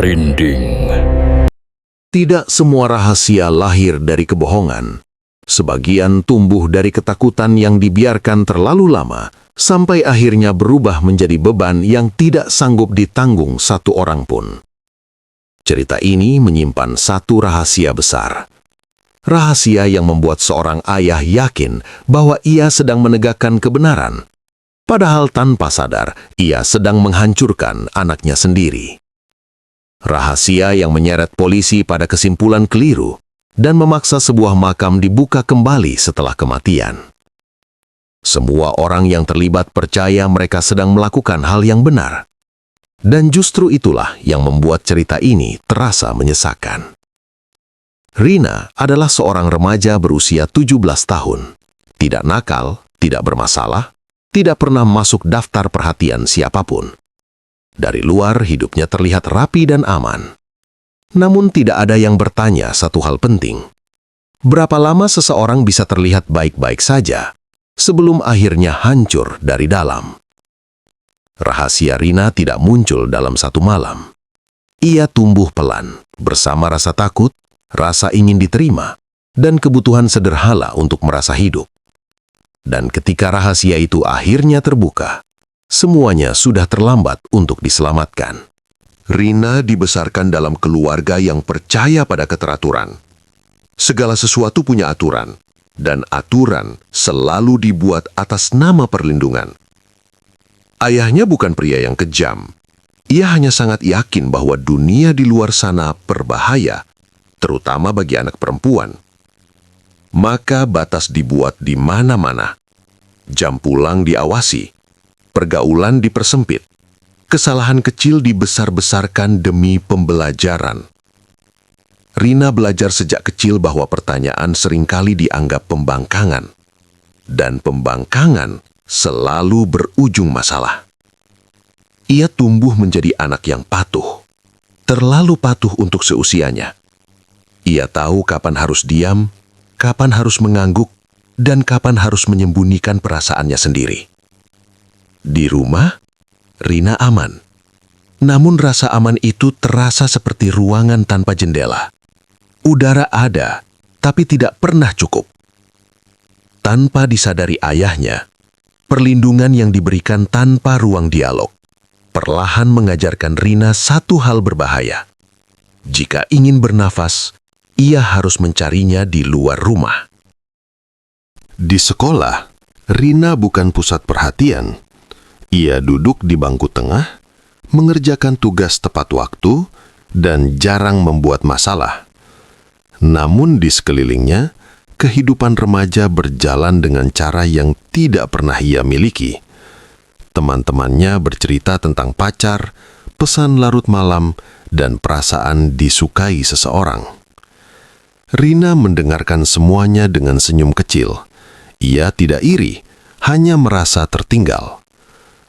merinding. Tidak semua rahasia lahir dari kebohongan. Sebagian tumbuh dari ketakutan yang dibiarkan terlalu lama, sampai akhirnya berubah menjadi beban yang tidak sanggup ditanggung satu orang pun. Cerita ini menyimpan satu rahasia besar. Rahasia yang membuat seorang ayah yakin bahwa ia sedang menegakkan kebenaran. Padahal tanpa sadar, ia sedang menghancurkan anaknya sendiri. Rahasia yang menyeret polisi pada kesimpulan keliru dan memaksa sebuah makam dibuka kembali setelah kematian. Semua orang yang terlibat percaya mereka sedang melakukan hal yang benar. Dan justru itulah yang membuat cerita ini terasa menyesakan. Rina adalah seorang remaja berusia 17 tahun. Tidak nakal, tidak bermasalah, tidak pernah masuk daftar perhatian siapapun. Dari luar hidupnya terlihat rapi dan aman. Namun tidak ada yang bertanya satu hal penting. Berapa lama seseorang bisa terlihat baik-baik saja sebelum akhirnya hancur dari dalam? Rahasia Rina tidak muncul dalam satu malam. Ia tumbuh pelan bersama rasa takut, rasa ingin diterima, dan kebutuhan sederhana untuk merasa hidup. Dan ketika rahasia itu akhirnya terbuka, semuanya sudah terlambat untuk diselamatkan. Rina dibesarkan dalam keluarga yang percaya pada keteraturan. Segala sesuatu punya aturan, dan aturan selalu dibuat atas nama perlindungan. Ayahnya bukan pria yang kejam. Ia hanya sangat yakin bahwa dunia di luar sana berbahaya, terutama bagi anak perempuan. Maka batas dibuat di mana-mana. Jam pulang diawasi. Pergaulan dipersempit. Kesalahan kecil dibesar-besarkan demi pembelajaran. Rina belajar sejak kecil bahwa pertanyaan seringkali dianggap pembangkangan. Dan pembangkangan selalu berujung masalah. Ia tumbuh menjadi anak yang patuh. Terlalu patuh untuk seusianya. Ia tahu kapan harus diam, kapan harus mengangguk, dan kapan harus menyembunyikan perasaannya sendiri. Di rumah, Rina aman. Namun rasa aman itu terasa seperti ruangan tanpa jendela. Udara ada, tapi tidak pernah cukup. Tanpa disadari ayahnya, perlindungan yang diberikan tanpa ruang dialog perlahan mengajarkan Rina satu hal berbahaya. Jika ingin bernafas, ia harus mencarinya di luar rumah. Di sekolah, Rina bukan pusat perhatian. Ia duduk di bangku tengah, mengerjakan tugas tepat waktu, dan jarang membuat masalah. Namun di sekelilingnya, kehidupan remaja berjalan dengan cara yang tidak pernah ia miliki. Teman-temannya bercerita tentang pacar, pesan larut malam, dan perasaan disukai seseorang. Rina mendengarkan semuanya dengan senyum kecil. Ia tidak iri, hanya merasa tertinggal.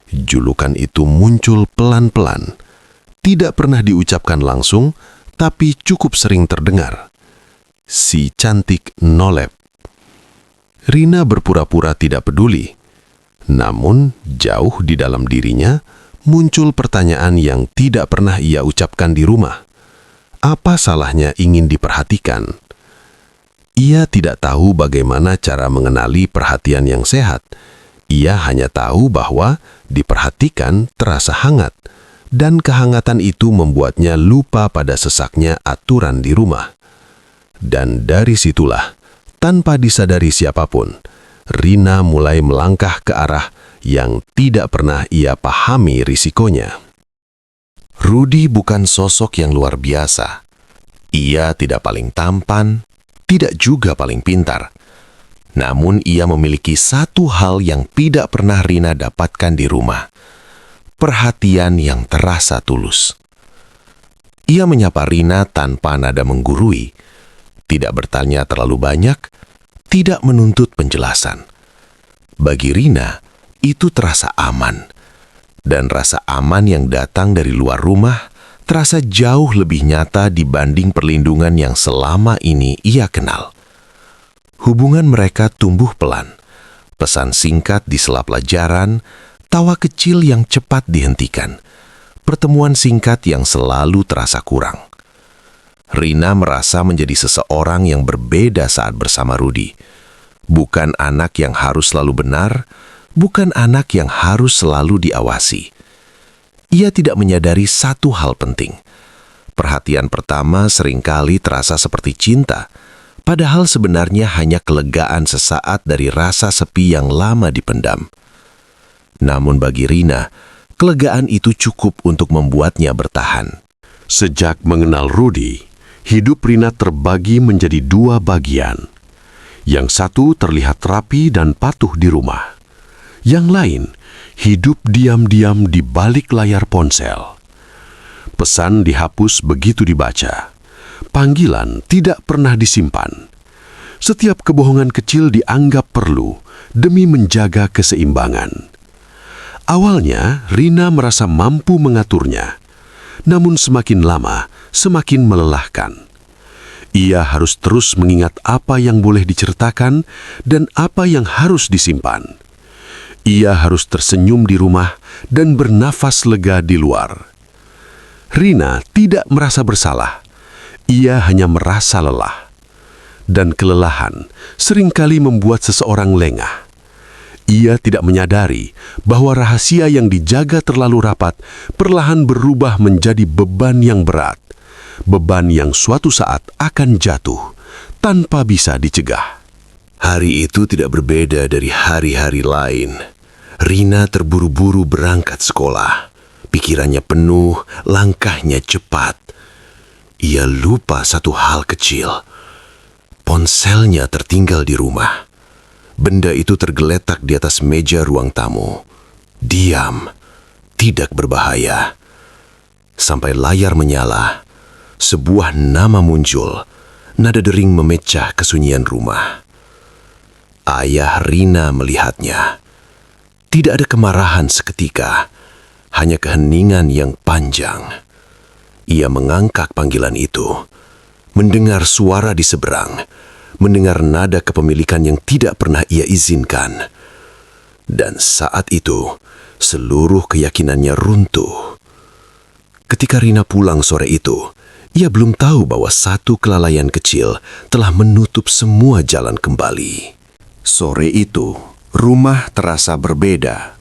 Julukan itu muncul pelan-pelan. Tidak pernah diucapkan langsung, tapi cukup sering terdengar. Si cantik nolep. Rina berpura-pura tidak peduli. Namun, jauh di dalam dirinya, muncul pertanyaan yang tidak pernah ia ucapkan di rumah. Apa salahnya ingin diperhatikan? Ia tidak tahu bagaimana cara mengenali perhatian yang sehat. Ia hanya tahu bahwa diperhatikan terasa hangat, dan kehangatan itu membuatnya lupa pada sesaknya aturan di rumah. Dan dari situlah, tanpa disadari siapapun, Rina mulai melangkah ke arah yang tidak pernah ia pahami risikonya. Rudy bukan sosok yang luar biasa. Ia tidak paling tampan, tidak juga paling pintar. Namun ia memiliki satu hal yang tidak pernah Rina dapatkan di rumah. Perhatian yang terasa tulus. Ia menyapa Rina tanpa nada menggurui, tidak bertanya terlalu banyak, tidak menuntut penjelasan. Bagi Rina, itu terasa aman. Dan rasa aman yang datang dari luar rumah terasa jauh lebih nyata dibanding perlindungan yang selama ini ia kenal. Hubungan mereka tumbuh pelan. Pesan singkat di sela pelajaran, tawa kecil yang cepat dihentikan. pertemuan singkat yang selalu terasa kurang. Rina merasa menjadi seseorang yang berbeda saat bersama Rudy. Bukan anak yang harus selalu benar, bukan anak yang harus selalu diawasi. Ia tidak menyadari satu hal penting. Perhatian pertama seringkali terasa seperti cinta, padahal sebenarnya hanya kelegaan sesaat dari rasa sepi yang lama dipendam. Namun bagi Rina, kelegaan itu cukup untuk membuatnya bertahan. Sejak mengenal Rudy, hidup Rina terbagi menjadi dua bagian. Yang satu terlihat rapi dan patuh di rumah. Yang lain, hidup diam-diam di balik layar ponsel. Pesan dihapus begitu dibaca. Panggilan tidak pernah disimpan. Setiap kebohongan kecil dianggap perlu demi menjaga keseimbangan. Awalnya, Rina merasa mampu mengaturnya. Namun semakin lama, semakin melelahkan. Ia harus terus mengingat apa yang boleh diceritakan dan apa yang harus disimpan. Ia harus tersenyum di rumah dan bernafas lega di luar. Rina tidak merasa bersalah. Ia hanya merasa lelah. Dan kelelahan seringkali membuat seseorang lengah. Ia tidak menyadari bahwa rahasia yang dijaga terlalu rapat perlahan berubah menjadi beban yang berat. Beban yang suatu saat akan jatuh tanpa bisa dicegah. Hari itu tidak berbeda dari hari-hari lain. Rina terburu-buru berangkat sekolah. Pikirannya penuh, langkahnya cepat. Ia lupa satu hal kecil. Ponselnya tertinggal di rumah. Benda itu tergeletak di atas meja ruang tamu. Diam, tidak berbahaya. Sampai layar menyala, sebuah nama muncul. Nada dering memecah kesunyian rumah. Ayah Rina melihatnya. Tidak ada kemarahan seketika. Hanya keheningan yang panjang. Ia mengangkat panggilan itu, mendengar suara di seberang, mendengar nada kepemilikan yang tidak pernah ia izinkan. Dan saat itu, seluruh keyakinannya runtuh. Ketika Rina pulang sore itu, ia belum tahu bahwa satu kelalaian kecil telah menutup semua jalan kembali. Sore itu, rumah terasa berbeda.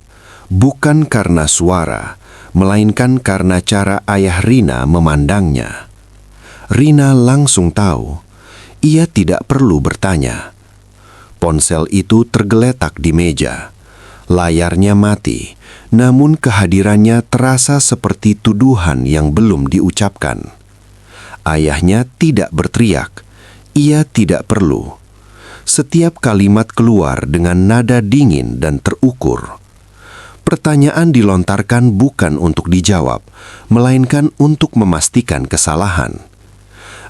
Bukan karena suara, melainkan karena cara ayah Rina memandangnya. Rina langsung tahu, ia tidak perlu bertanya. Ponsel itu tergeletak di meja. Layarnya mati, namun kehadirannya terasa seperti tuduhan yang belum diucapkan. Ayahnya tidak berteriak, ia tidak perlu. Setiap kalimat keluar dengan nada dingin dan terukur. Pertanyaan dilontarkan bukan untuk dijawab, melainkan untuk memastikan kesalahan.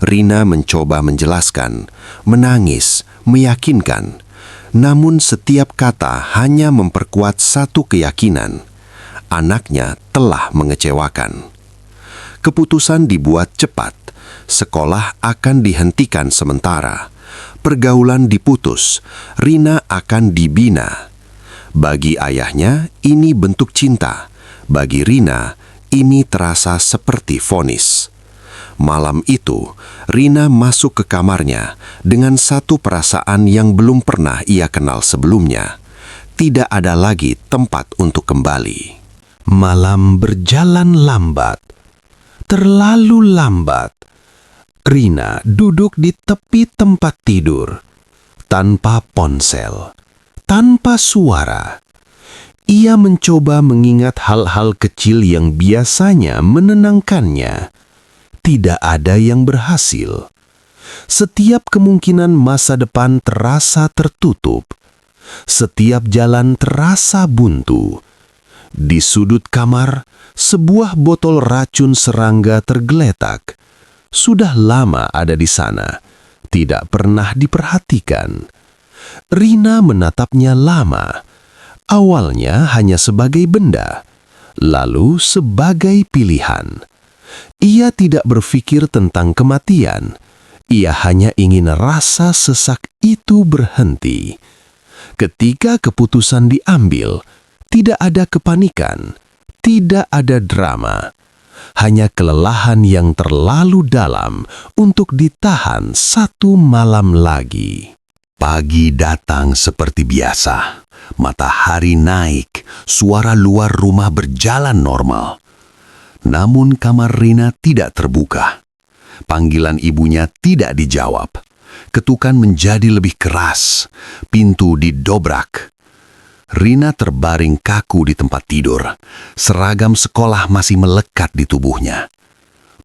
Rina mencoba menjelaskan, menangis, meyakinkan. Namun setiap kata hanya memperkuat satu keyakinan. Anaknya telah mengecewakan. Keputusan dibuat cepat. Sekolah akan dihentikan sementara. Pergaulan diputus. Rina akan dibina. Bagi ayahnya, ini bentuk cinta. Bagi Rina, ini terasa seperti vonis. Malam itu, Rina masuk ke kamarnya dengan satu perasaan yang belum pernah ia kenal sebelumnya. Tidak ada lagi tempat untuk kembali. Malam berjalan lambat. Terlalu lambat. Rina duduk di tepi tempat tidur. Tanpa ponsel. Tanpa suara, ia mencoba mengingat hal-hal kecil yang biasanya menenangkannya. Tidak ada yang berhasil. Setiap kemungkinan masa depan terasa tertutup. Setiap jalan terasa buntu. Di sudut kamar, sebuah botol racun serangga tergeletak. Sudah lama ada di sana, tidak pernah diperhatikan. Rina menatapnya lama, awalnya hanya sebagai benda, lalu sebagai pilihan. Ia tidak berpikir tentang kematian, ia hanya ingin rasa sesak itu berhenti. Ketika keputusan diambil, tidak ada kepanikan, tidak ada drama, hanya kelelahan yang terlalu dalam untuk ditahan satu malam lagi. Pagi datang seperti biasa. Matahari naik, suara luar rumah berjalan normal. Namun kamar Rina tidak terbuka. Panggilan ibunya tidak dijawab. Ketukan menjadi lebih keras. Pintu didobrak. Rina terbaring kaku di tempat tidur. Seragam sekolah masih melekat di tubuhnya.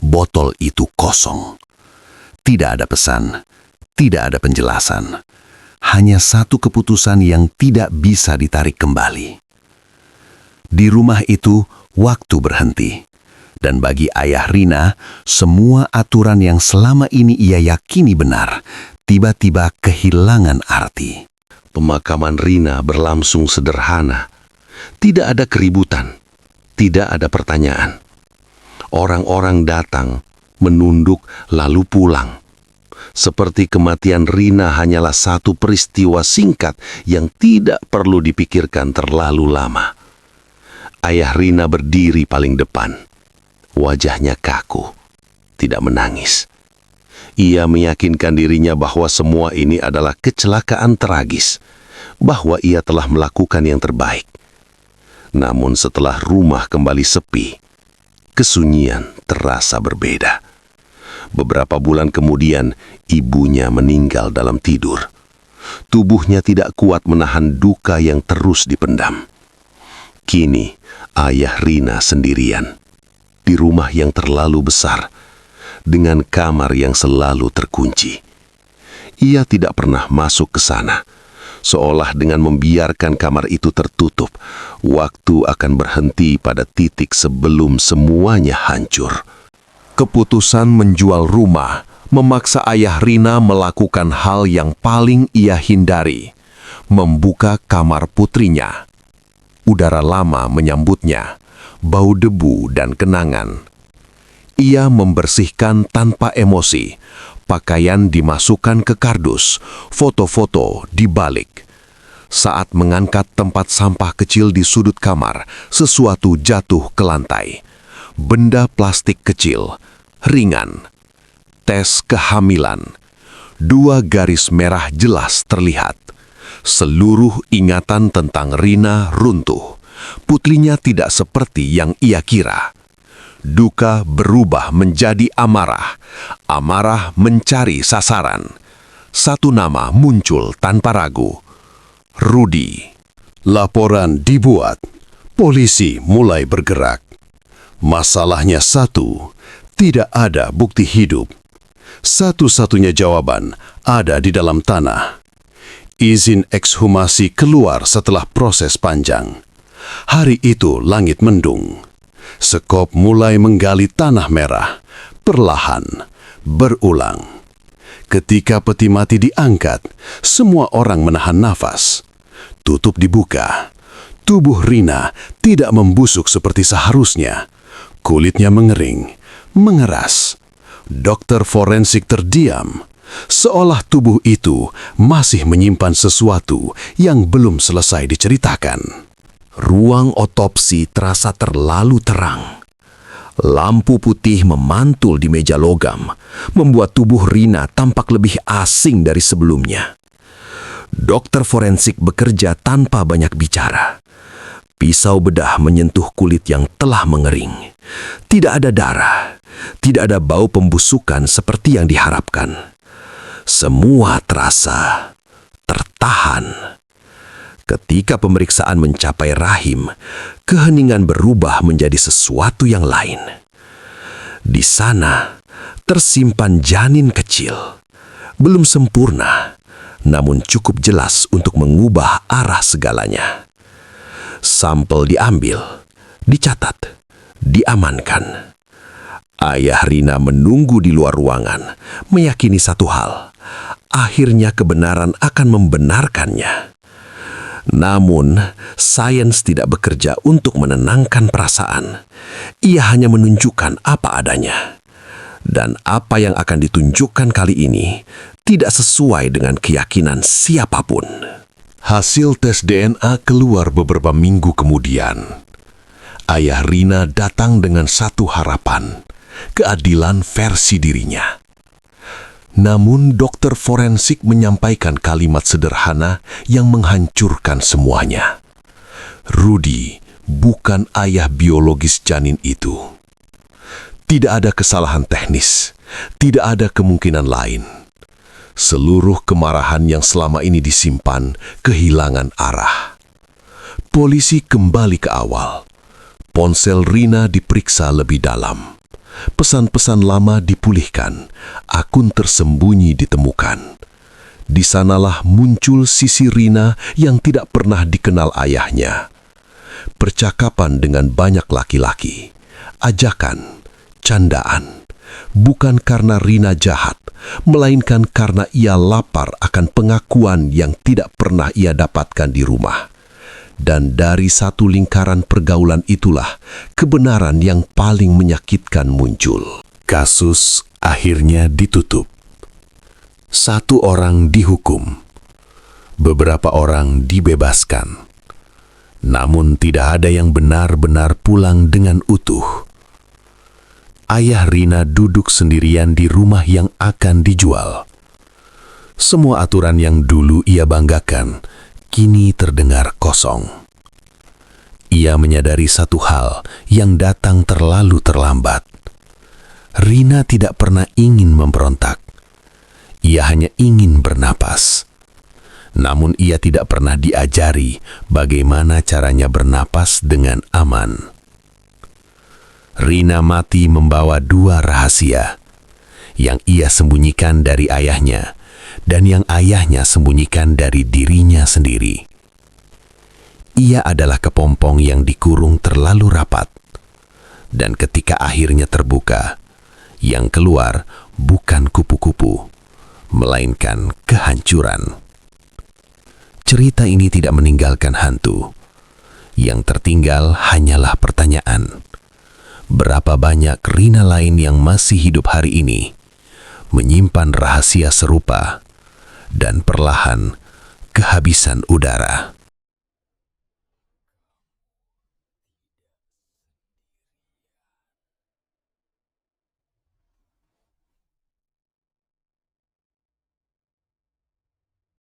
Botol itu kosong. Tidak ada pesan, tidak ada penjelasan. Hanya satu keputusan yang tidak bisa ditarik kembali. Di rumah itu, waktu berhenti. Dan bagi ayah Rina, semua aturan yang selama ini ia yakini benar, tiba-tiba kehilangan arti. Pemakaman Rina berlangsung sederhana. Tidak ada keributan, tidak ada pertanyaan. Orang-orang datang, menunduk, lalu pulang. Seperti kematian Rina hanyalah satu peristiwa singkat yang tidak perlu dipikirkan terlalu lama. Ayah Rina berdiri paling depan. Wajahnya kaku, tidak menangis. Ia meyakinkan dirinya bahwa semua ini adalah kecelakaan tragis, bahwa ia telah melakukan yang terbaik. Namun setelah rumah kembali sepi, kesunyian terasa berbeda. Beberapa bulan kemudian, ibunya meninggal dalam tidur. Tubuhnya tidak kuat menahan duka yang terus dipendam. Kini, ayah Rina sendirian, di rumah yang terlalu besar, dengan kamar yang selalu terkunci. Ia tidak pernah masuk ke sana, seolah dengan membiarkan kamar itu tertutup, waktu akan berhenti pada titik sebelum semuanya hancur. Keputusan menjual rumah memaksa ayah Rina melakukan hal yang paling ia hindari, membuka kamar putrinya. Udara lama menyambutnya, bau debu dan kenangan. Ia membersihkan tanpa emosi, pakaian dimasukkan ke kardus, foto-foto dibalik. Saat mengangkat tempat sampah kecil di sudut kamar, sesuatu jatuh ke lantai. Benda plastik kecil, ringan. Tes kehamilan. 2 garis merah jelas terlihat. Seluruh ingatan tentang Rina runtuh. Putrinya tidak seperti yang ia kira. Duka berubah menjadi amarah. Amarah mencari sasaran. Satu nama muncul tanpa ragu. Rudi. Laporan dibuat. Polisi mulai bergerak. Masalahnya satu, tidak ada bukti hidup. Satu-satunya jawaban ada di dalam tanah. Izin ekshumasi keluar setelah proses panjang. Hari itu langit mendung. Sekop mulai menggali tanah merah, perlahan, berulang. Ketika peti mati diangkat, semua orang menahan nafas. Tutup dibuka. Tubuh Rina tidak membusuk seperti seharusnya. Kulitnya mengering, mengeras. Dokter forensik terdiam, seolah tubuh itu masih menyimpan sesuatu yang belum selesai diceritakan. Ruang otopsi terasa terlalu terang. Lampu putih memantul di meja logam, membuat tubuh Rina tampak lebih asing dari sebelumnya. Dokter forensik bekerja tanpa banyak bicara. Pisau bedah menyentuh kulit yang telah mengering. Tidak ada darah, tidak ada bau pembusukan seperti yang diharapkan. Semua terasa tertahan. Ketika pemeriksaan mencapai rahim, keheningan berubah menjadi sesuatu yang lain. Di sana tersimpan janin kecil, belum sempurna, namun cukup jelas untuk mengubah arah segalanya. Sampel diambil, dicatat, diamankan. Ayah Rina menunggu di luar ruangan, meyakini satu hal. Akhirnya kebenaran akan membenarkannya. Namun, sains tidak bekerja untuk menenangkan perasaan. Ia hanya menunjukkan apa adanya. Dan apa yang akan ditunjukkan kali ini tidak sesuai dengan keyakinan siapapun. Hasil tes DNA keluar beberapa minggu kemudian. Ayah Rina datang dengan satu harapan, keadilan versi dirinya. Namun dokter forensik menyampaikan kalimat sederhana yang menghancurkan semuanya. Rudy bukan ayah biologis janin itu. Tidak ada kesalahan teknis, tidak ada kemungkinan lain. Seluruh kemarahan yang selama ini disimpan kehilangan arah. Polisi kembali ke awal. Ponsel Rina diperiksa lebih dalam. Pesan-pesan lama dipulihkan, akun tersembunyi ditemukan. Di sanalah muncul sisi Rina yang tidak pernah dikenal ayahnya. Percakapan dengan banyak laki-laki, ajakan, candaan, bukan karena Rina jahat, melainkan karena ia lapar akan pengakuan yang tidak pernah ia dapatkan di rumah. Dan dari satu lingkaran pergaulan itulah kebenaran yang paling menyakitkan muncul. Kasus akhirnya ditutup. 1 orang dihukum. Beberapa orang dibebaskan. Namun tidak ada yang benar-benar pulang dengan utuh. Ayah Rina duduk sendirian di rumah yang akan dijual. Semua aturan yang dulu ia banggakan kini terdengar kosong. Ia menyadari satu hal yang datang terlalu terlambat. Rina tidak pernah ingin memberontak. Ia hanya ingin bernapas. Namun ia tidak pernah diajari bagaimana caranya bernapas dengan aman. Rina mati membawa 2 rahasia yang ia sembunyikan dari ayahnya dan yang ayahnya sembunyikan dari dirinya sendiri. Ia adalah kepompong yang dikurung terlalu rapat. Dan ketika akhirnya terbuka, yang keluar bukan kupu-kupu, melainkan kehancuran. Cerita ini tidak meninggalkan hantu. Yang tertinggal hanyalah pertanyaan. Berapa banyak Rina lain yang masih hidup hari ini, menyimpan rahasia serupa, dan perlahan kehabisan udara.